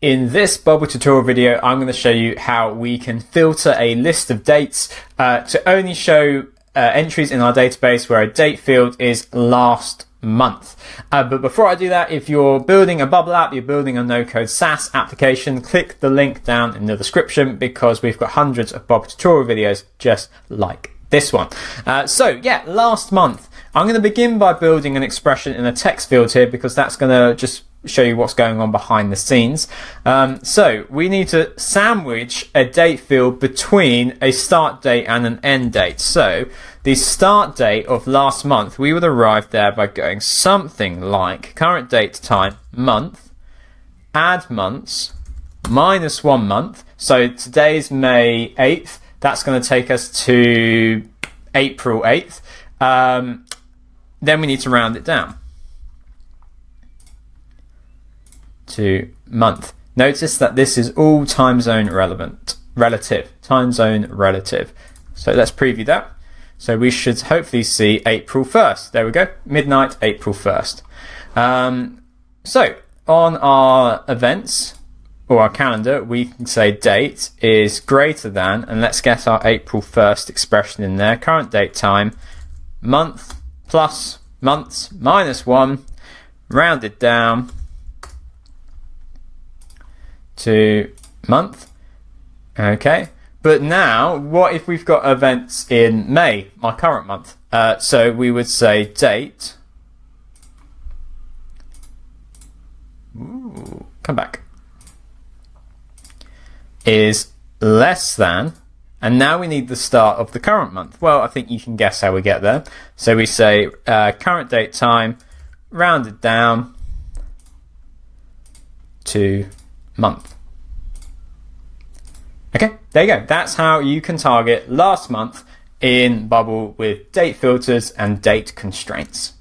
In this bubble tutorial video, I'm going to show you how we can filter a list of dates to only show entries in our database where a date field is last month. But before I do that, if you're building a bubble app, you're building a no-code SaaS application, click the link down in the description because we've got hundreds of bubble tutorial videos just like this one. Last month, I'm going to begin by building an expression in a text field here because that's going to just show you what's going on behind the scenes. So we need to sandwich a date field between a start date and an end date. So the start date of last month, we would arrive there by going something like current date time month, add months, minus 1 month. So today's May 8th. That's going to take us to April 8th. Then we need to round it down to month. Notice that this is all time zone relative. So let's preview that. So we should hopefully see April 1st. There we go. Midnight, April 1st. So on our events or our calendar, we can say date is greater than, and let's get our April 1st expression in there. Current date time, month plus months minus 1, rounded down to month. Okay, but now what if we've got events in May, my current month? So we would say date. Come back. Is less than, and now we need the start of the current month. Well, I think you can guess how we get there. So we say current date time rounded down to month. Okay, there you go. That's how you can target last month in Bubble with date filters and date constraints.